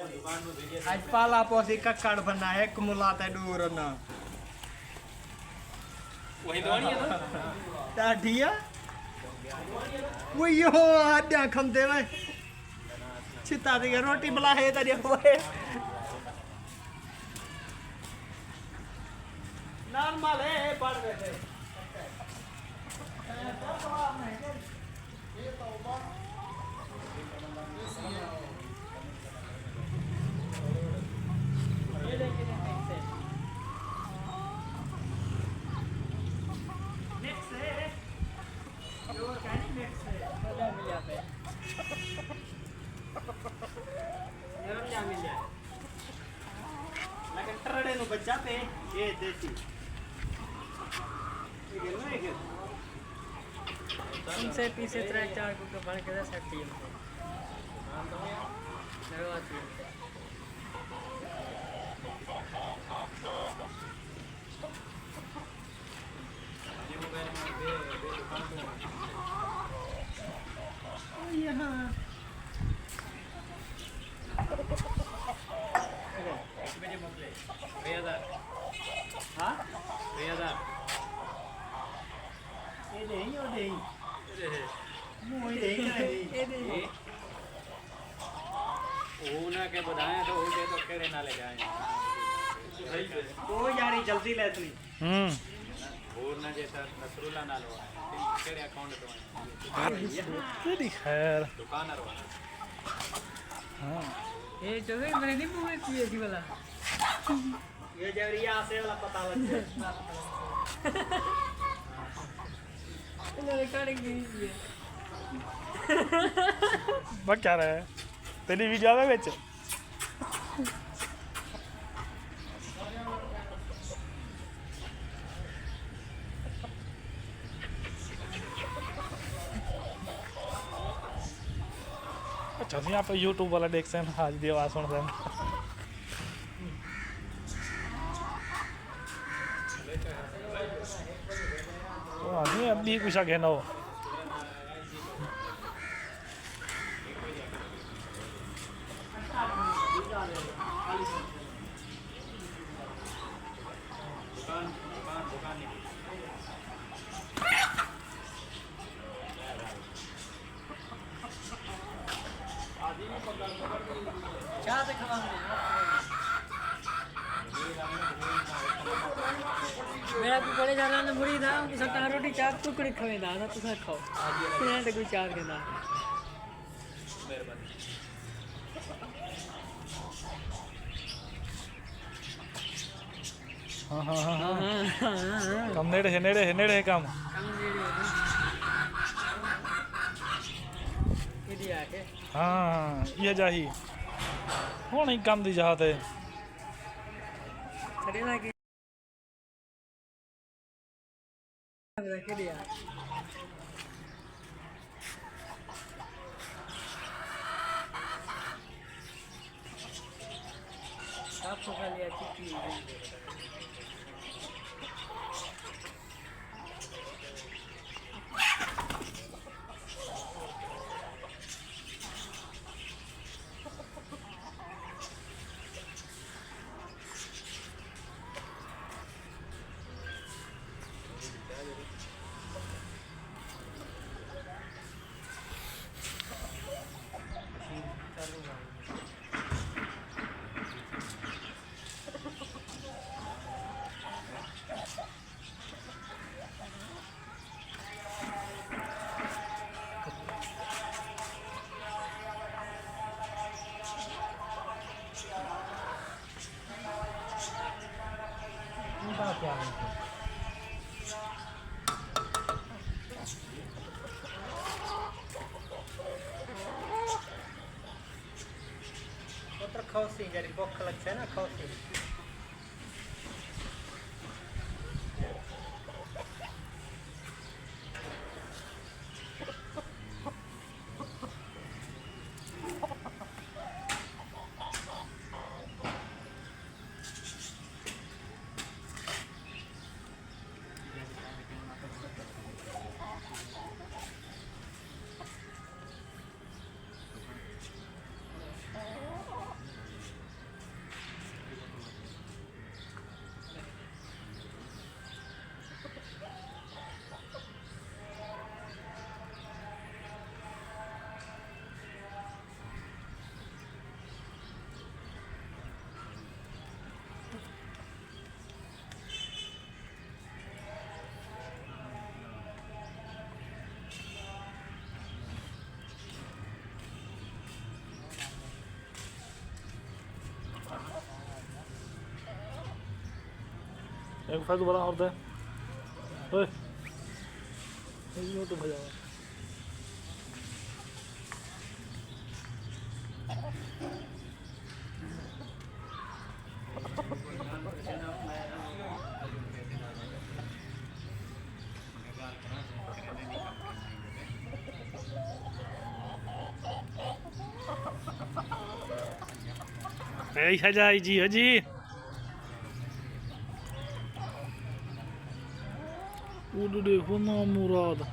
आज पाला पोसी कक्कड़ बना है कुमुलाता दूर ना वही दवानी है ना दाढ़िया वही हो आद्या खमते में चिता दी रोटी बला है तारी होए नॉर्मल है पड़ बैठे बच्चा पे ये देसी उनसे पीछे 3-4 को बन के सेट टीम के बताएं तो उनके तो केड़े ना ले जाएं ओ यारी जल्दी ले तनी और ना जैसा नसरुल्ला ना लो केड़े अकाउंट तो तेरी खैर दुकानदार वाला हां ये जो है मैंने नहीं पूरी की थी वाला ये जवरिया से वाला पता लग गया इन्होंने रिकॉर्डिंग की है बक क्या रहा है तेरी वीडियो में बेच अच्छा सी आप यूट्यूब वाला देख सकते हैं आज दी आवाज सुन सकते हैं अभी कुछ आगे ना हो क्या देखा मेरा भी बड़े जाना ने मुड़ी था कि सटा रोटी चार टुकड़े खवे ना तो सब खाओ फिर तो कोई चार के ना हाँ हाँ हाँ हाँ कम नेड़े है काम हाँ ये जाही हो नहीं काम दी जाते खड़े ना कि रख दिया साफ सुथरा लिया चिट्ठी खौसी जरी भूख लगছে ना खौसी एक फायदा बड़ा होता है ओए ये तो मजा आया ऐसा जाई जी है जी उधर देखो ना मुराद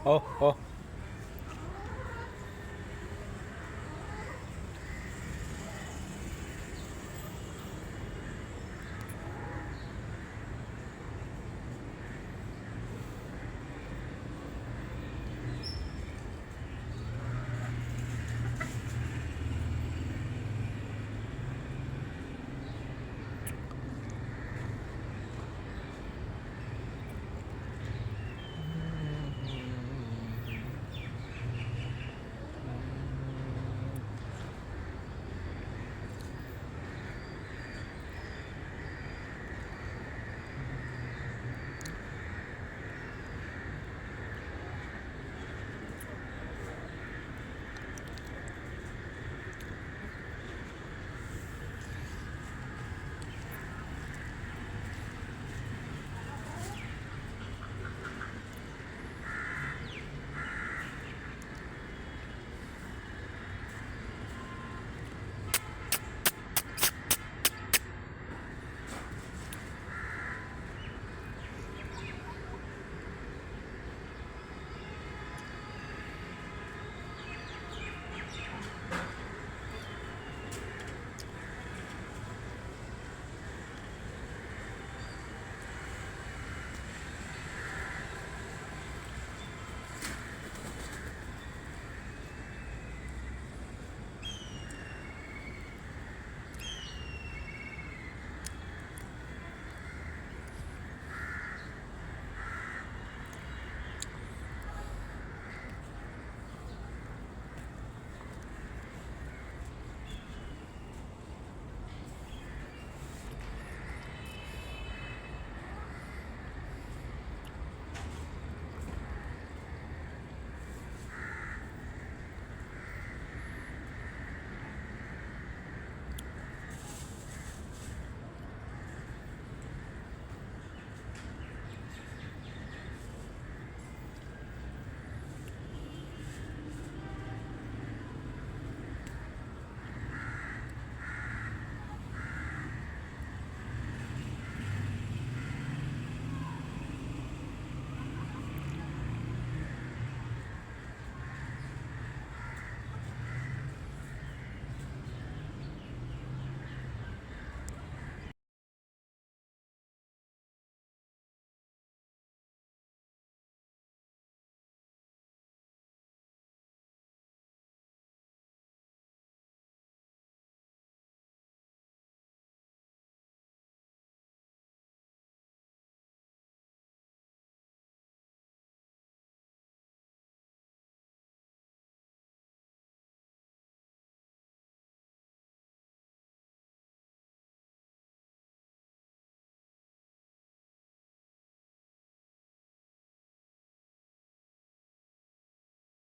ओह ओह